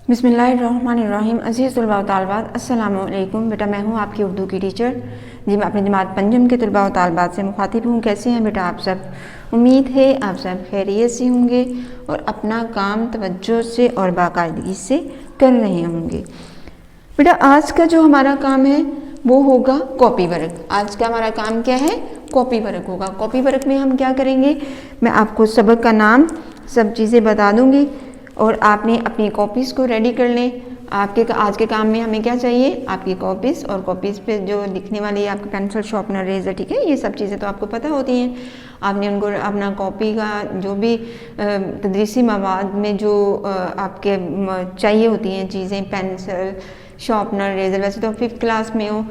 बिस्मिल्लाहिर्रहमानिर्रहीम। अज़ीज़ तलबा व तालिबात, अस्सलामु अलैकुम। बेटा मैं हूँ आपकी उर्दू की टीचर। जी मैं अपनी जमात पंजम के तलबा व तालिबात से मुखातिब हूँ। कैसे हैं बेटा आप सब? उम्मीद है आप सब खैरियत से होंगे और अपना काम तवज्जो से और बाकायदगी से कर रहे होंगे। बेटा आज का जो हमारा काम है वो होगा कॉपी वर्क। आज का हमारा काम क्या है? कॉपी वर्क होगा। कॉपी वर्क में हम क्या करेंगे, मैं आपको सबक का नाम सब चीज़ें बता दूंगी और आपने अपनी कॉपीज़ को रेडी कर लें। आपके आज के काम में हमें क्या चाहिए? आपकी कॉपीज़, और कॉपीज़ पे जो लिखने वाली आपकी पेंसिल शार्पनर रेजर, ठीक है, ये सब चीज़ें तो आपको पता होती हैं। आपने उनको अपना कॉपी का जो भी तदरीसी मवाद में जो आपके चाहिए होती हैं चीज़ें, पेंसिल शार्पनर रेजर, वैसे तो 5th क्लास में हो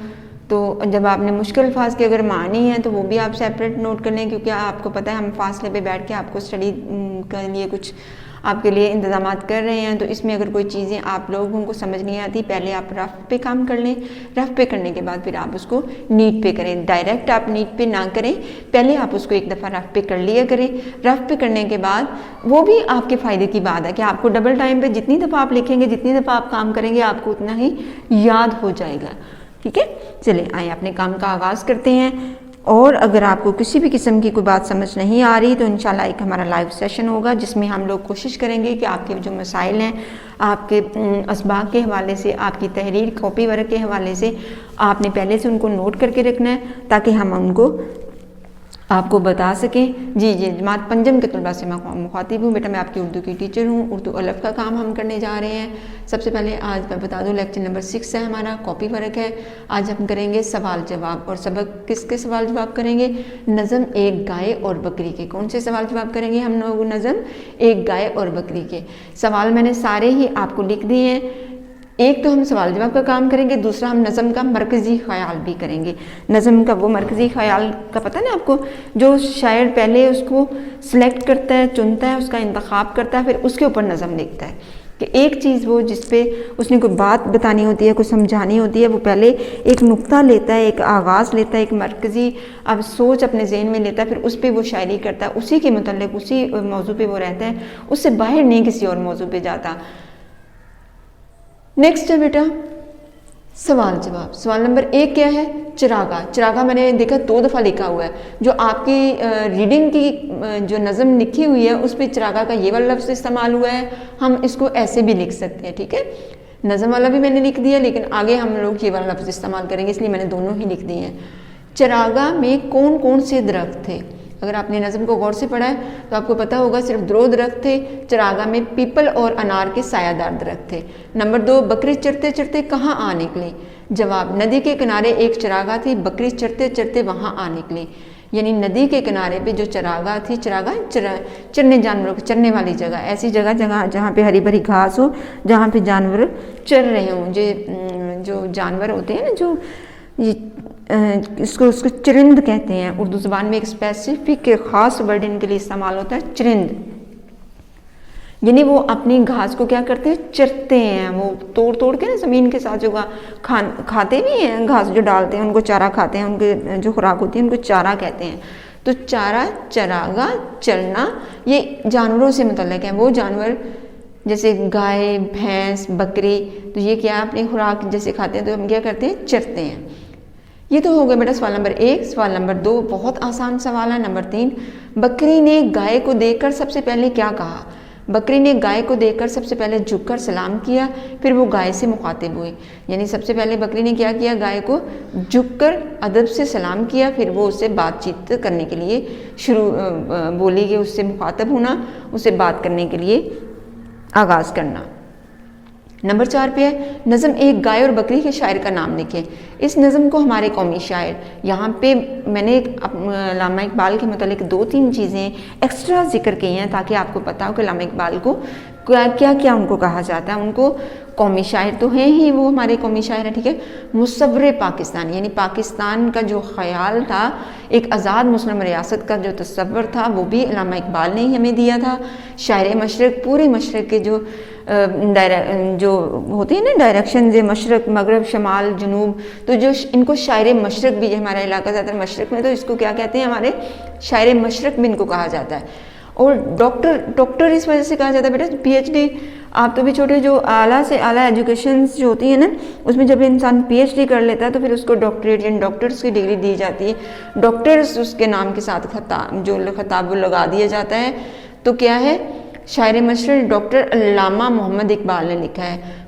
तो जब आपने मुश्किल अल्फाज की अगर मानी है तो वो भी आप सेपरेट नोट कर लें, क्योंकि आपको पता है हम फासले पे बैठ के आपको स्टडी के लिए कुछ आपके लिए इंतजाम कर रहे हैं। तो इसमें अगर कोई चीज़ें आप लोगों को समझ नहीं आती, पहले आप रफ पे काम कर लें। रफ पे करने के बाद फिर आप उसको नीट पे करें। डायरेक्ट आप नीट पे ना करें, पहले आप उसको एक दफ़ा रफ पे कर लिया करें। रफ पे करने के बाद वो भी आपके फ़ायदे की बात है कि आपको डबल टाइम पे जितनी दफ़ा आप लिखेंगे, जितनी दफ़ा आप काम करेंगे, आपको उतना ही याद हो जाएगा। ठीक है, चलिए आइए अपने काम का आगाज़ करते हैं। और अगर आपको किसी भी किस्म की कोई बात समझ नहीं आ रही तो इंशाल्लाह एक हमारा लाइव सेशन होगा जिसमें हम लोग कोशिश करेंगे कि आपके जो मसाइल हैं, आपके असबाक के हवाले से, आपकी तहरीर कॉपी वर्क के हवाले से आपने पहले से उनको नोट करके रखना है ताकि हम उनको आपको बता सकें। जी जमात पंजम के तलबा से मैं मुखातिब हूँ। बेटा मैं आपकी उर्दू की टीचर हूँ। उर्दू अलफ़ का काम हम करने जा रहे हैं। सबसे पहले आज मैं बता दूँ लेक्चर नंबर 6 है हमारा, कॉपी वर्क है। आज हम करेंगे सवाल जवाब। और सबक किसके सवाल जवाब करेंगे? नज़म एक गाय और बकरी के। कौन से सवाल जवाब करेंगे हम लोग? नज़म एक गाय और बकरी के। सवाल मैंने सारे ही आपको लिख दिए हैं। एक तो हम सवाल जवाब का काम करेंगे, दूसरा हम नज़म का मरकज़ी ख्याल भी करेंगे। नज़म का वो मरकज़ी ख्याल का पता है ना आपको, जो शायर पहले उसको सिलेक्ट करता है, चुनता है, उसका इंतखाब करता है, फिर उसके ऊपर नज़म लिखता है कि एक चीज़ वो जिस पे उसने कोई बात बतानी होती है, कुछ समझानी होती है, वो पहले एक नुक्ता लेता है, एक आगाज़ लेता है, एक मरकज़ी अब सोच अपने जहन में लेता है, फिर उस पर वो शायरी करता है, उसी के मतलब उसी मौजू पे वो रहता है, उससे बाहर नहीं किसी और मौजू पे जाता। नेक्स्ट है बेटा सवाल जवाब। सवाल नंबर 1 क्या है? चिरागा। चिरागा मैंने देखा 2 दफ़ा लिखा हुआ है। जो आपकी रीडिंग की जो नज़म लिखी हुई है उस पर चिरागा का ये वाला लफ्ज़ इस्तेमाल हुआ है। हम इसको ऐसे भी लिख सकते हैं, ठीक है। नज़म वाला भी मैंने लिख दिया, लेकिन आगे हम लोग ये वाला लफ्ज़ इस्तेमाल करेंगे, इसलिए मैंने दोनों ही लिख दिए हैं। चिरागा में कौन कौन से दरख्त थे? अगर आपने नज़म को गौर से पढ़ा है तो आपको पता होगा सिर्फ 2 दरख्त थे। चिरागा में पीपल और अनार के सायादार दरख्त थे। नंबर 2, बकरी चरते चरते कहाँ आ निकली? जवाब, नदी के किनारे एक चिरागा थी, बकरी चरते चरते वहाँ आ निकली। यानी नदी के किनारे पे जो चिरागा थी, चिरागा चरने जानवरों की चरने वाली जगह, ऐसी जगह जहाँ पे हरी भरी घास हो, जहाँ पे जानवर चर रहे हों। जो जानवर होते हैं ना, जो उसको चरिंद कहते हैं। उर्दू ज़बान में एक स्पेसिफिक ख़ास वर्ड इनके लिए इस्तेमाल होता है, चरिंद। यानी वो अपनी घास को क्या करते हैं? चरते हैं। वो तोड़ तोड़ के ना ज़मीन के साथ जो खाते भी हैं, घास जो डालते हैं उनको चारा खाते हैं, उनके जो खुराक होती है उनको चारा कहते हैं। तो चारा, चरागा, चरना, ये जानवरों से मुतल्लिक़ है। वो जानवर जैसे गाय, भैंस, बकरी, तो ये क्या अपनी खुराक जैसे खाते हैं, तो हम क्या करते हैं? चरते हैं। ये तो हो गया बेटा सवाल नंबर 1। सवाल नंबर 2 बहुत आसान सवाल है। नंबर 3, बकरी ने गाय को देखकर सबसे पहले क्या कहा? बकरी ने गाय को देखकर सबसे पहले झुककर सलाम किया, फिर वो गाय से मुखातिब हुई। यानी सबसे पहले बकरी ने क्या किया? गाय को झुककर अदब से सलाम किया, फिर वो उससे बातचीत करने के लिए बोली कि उससे मुखातब होना, उससे बात करने के लिए आगाज़ करना। नंबर 4 पे है नज़म एक गाय और बकरी के शायर का नाम लिखें। इस नज़म को हमारे कौमी शायर, यहाँ पे मैंने अल्लामा इकबाल के मुतालिक 2-3 चीज़ें एक्स्ट्रा जिक्र की हैं ताकि आपको पता हो कि अल्लामा इकबाल को क्या क्या उनको कहा जाता है। उनको कौमी शायर तो हैं ही, वो हमारे कौमी शायर हैं, ठीक है। मुसव्विर पाकिस्तान, यानी पाकिस्तान का जो ख्याल था, एक आज़ाद मुस्लिम रियासत का जो तस्वर था, वो भी अल्लामा इकबाल ने ही हमें दिया था। शायर मशरक़, पूरे मशरक़ के जो होती है ना डायरेक्शन, जो मशरक़, मगरब, शमाल, जनूब, तो जो इनको शायर मशरक़ भी, हमारा इलाका ज़्यादातर मशरक़ में, तो इसको क्या कहते हैं? हमारे शायर मशरक़ भी इनको कहा जाता है। और डॉक्टर इस वजह से कहा जाता है बेटा, पीएचडी आप तो भी छोटे, जो आला से आला एजुकेशन जो होती है ना, उसमें जब इंसान पीएचडी कर लेता है तो फिर उसको डॉक्टरेट यानी डॉक्टर्स की डिग्री दी जाती है। डॉक्टर्स उसके नाम के साथ खताब वो लगा दिया जाता है। तो क्या है, शायर मशहूर डॉक्टर अल्लामा मोहम्मद इकबाल ने लिखा है।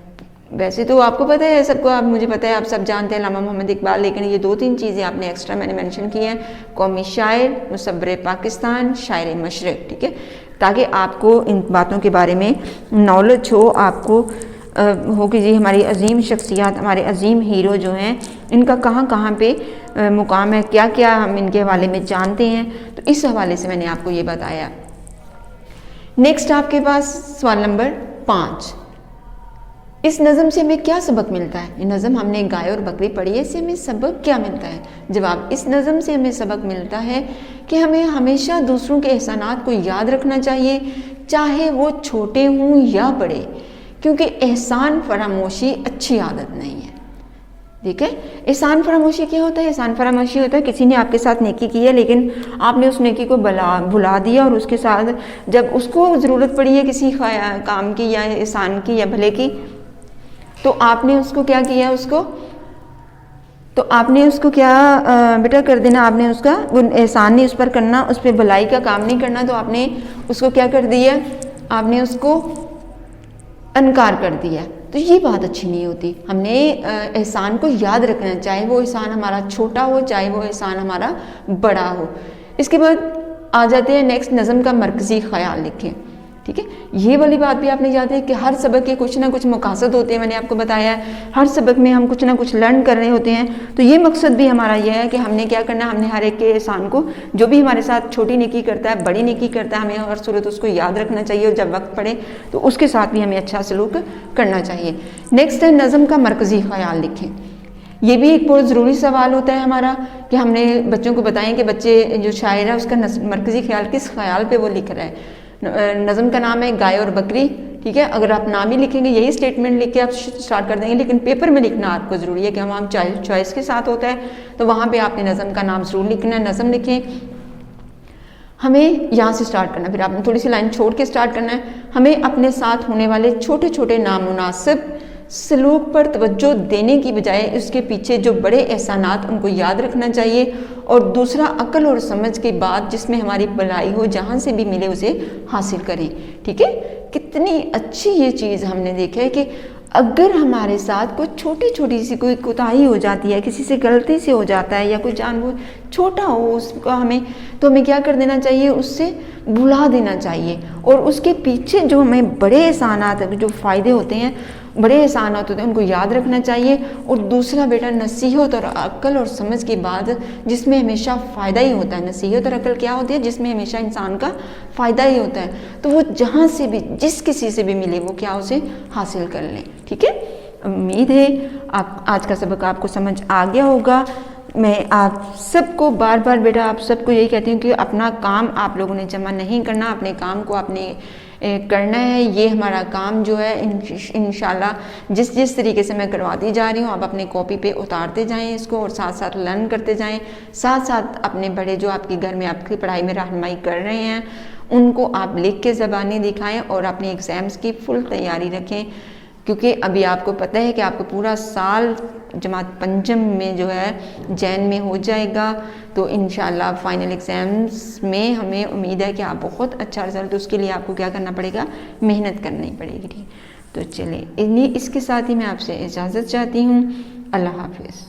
वैसे तो आपको पता है सबको, आप मुझे पता है आप सब जानते हैं अल्लामा मोहम्मद इकबाल, लेकिन ये 2-3 चीज़ें आपने एक्स्ट्रा मैंने मेंशन की हैं, कौमी शायर, मुसव्विर पाकिस्तान, शायर मशरक़, ठीक है, ताकि आपको इन बातों के बारे में नॉलेज हो, आपको हो कि जी हमारी अजीम शख्सियात, हमारे अजीम हीरो जो हैं, इनका कहाँ कहाँ पे मुकाम है, क्या क्या हम इनके हवाले में जानते हैं। तो इस हवाले से मैंने आपको ये बताया। नेक्स्ट आपके पास सवाल नंबर 5, इस नज़म से हमें क्या सबक मिलता है। ये नज़म हमने गाय और बकरी पढ़ी है, इससे हमें सबक क्या मिलता है। जवाब, इस नज़म से हमें सबक मिलता है कि हमें हमेशा दूसरों के एहसानात को याद रखना चाहिए, चाहे वो छोटे हों या बड़े, क्योंकि एहसान फरामोशी अच्छी आदत नहीं है। ठीक है, एहसान फरामोशी क्या होता है? एहसान फरामोशी होता है किसी ने आपके साथ नेकी की है, लेकिन आपने उस नेकी को भुला दिया, और उसके साथ जब उसको ज़रूरत पड़ी है किसी काम की या एहसान की या भले की, तो आपने उसको क्या किया, क्या बेटा कर देना, आपने उसका वो एहसान नहीं उस पर करना, उस पर भलाई का काम नहीं करना, तो आपने उसको क्या कर दिया, आपने उसको इनकार कर दिया। तो ये बात अच्छी नहीं होती। हमने एहसान को याद रखना, चाहे वो एहसान हमारा छोटा हो, चाहे वो एहसान हमारा बड़ा हो। इसके बाद आ जाते हैं नेक्स्ट, नज़म का मरकज़ी ख्याल लिखें। ठीक है, ये वाली बात भी आपने याद है कि हर सबक के कुछ ना कुछ मकासद होते हैं। मैंने आपको बताया है हर सबक में हम कुछ ना कुछ लर्न कर रहे होते हैं। तो ये मकसद भी हमारा यह है कि हमने क्या करना, हमने हर एक के एहसान को, जो भी हमारे साथ छोटी नेकी करता है, बड़ी नेकी करता है, हमें हर सूरत उसको याद रखना चाहिए, और जब वक्त पड़े तो उसके साथ भी हमें अच्छा सलूक करना चाहिए। नेक्स्ट है, नज़म का मरकज़ी ख्याल लिखें। ये भी एक बहुत ज़रूरी सवाल होता है हमारा कि हमने बच्चों को बताएं कि बच्चे जो शायर है उसका मरकज़ी ख्याल किस ख्याल पे वो लिख रहा है। नज़म का नाम है गाय और बकरी। ठीक है, अगर आप नाम ही लिखेंगे, यही स्टेटमेंट लिख के आप स्टार्ट कर देंगे, लेकिन पेपर में लिखना आपको ज़रूरी है कि हम चॉइस के साथ होता है, तो वहाँ पे आपने नज़म का नाम ज़रूर लिखना है। नज़म लिखें, हमें यहाँ से स्टार्ट करना है, फिर आपने थोड़ी सी लाइन छोड़ के स्टार्ट करना है। हमें अपने साथ होने वाले छोटे छोटे नामुनासिब सलूक पर तवज्जो देने की बजाय उसके पीछे जो बड़े एहसानात उनको याद रखना चाहिए, और दूसरा अक्ल और समझ की बात जिसमें हमारी भलाई हो, जहाँ से भी मिले उसे हासिल करें। ठीक है, कितनी अच्छी ये चीज़ हमने देखा है कि अगर हमारे साथ कोई छोटी छोटी सी कोई कोताही हो जाती है, किसी से गलती से हो जाता है, या कोई जानबूझ छोटा हो उसका तो हमें क्या कर देना चाहिए, उससे भुला देना चाहिए, और उसके पीछे जो हमें बड़े एहसानात जो फ़ायदे होते हैं, बड़े एहसान होते हैं, उनको याद रखना चाहिए। और दूसरा बेटा, नसीहत और अक्ल और समझ की बात जिसमें हमेशा फ़ायदा ही होता है। नसीहत और अक्ल क्या होती है? जिसमें हमेशा इंसान का फ़ायदा ही होता है। तो वो जहाँ से भी, जिस किसी से भी मिले, वो क्या उसे हासिल कर लें। ठीक है, उम्मीद है आप आज का सबक आपको समझ आ गया होगा। मैं आप सबको बार बार बेटा आप सबको यही कहती हूँ कि अपना काम आप लोगों ने जमा नहीं करना, अपने काम को आपने करना है। ये हमारा काम जो है इंशाल्लाह जिस तरीके से मैं करवाती जा रही हूँ, आप अपने कॉपी पे उतारते जाएं इसको, और साथ साथ लर्न करते जाएं। साथ साथ अपने बड़े जो आपके घर में आपकी पढ़ाई में रहनुमाई कर रहे हैं, उनको आप लिख के ज़बानी दिखाएं, और अपने एग्ज़ाम्स की फुल तैयारी रखें, क्योंकि अभी आपको पता है कि आपको पूरा साल जमात पंचम में जो है जैन में हो जाएगा। तो इंशाल्लाह फाइनल एग्ज़ाम्स में हमें उम्मीद है कि आप बहुत अच्छा रिजल्ट, उसके लिए आपको क्या करना पड़ेगा, मेहनत करनी पड़ेगी। ठीक, तो चलिए इसके साथ ही मैं आपसे इजाज़त चाहती हूँ। अल्लाह हाफिज़।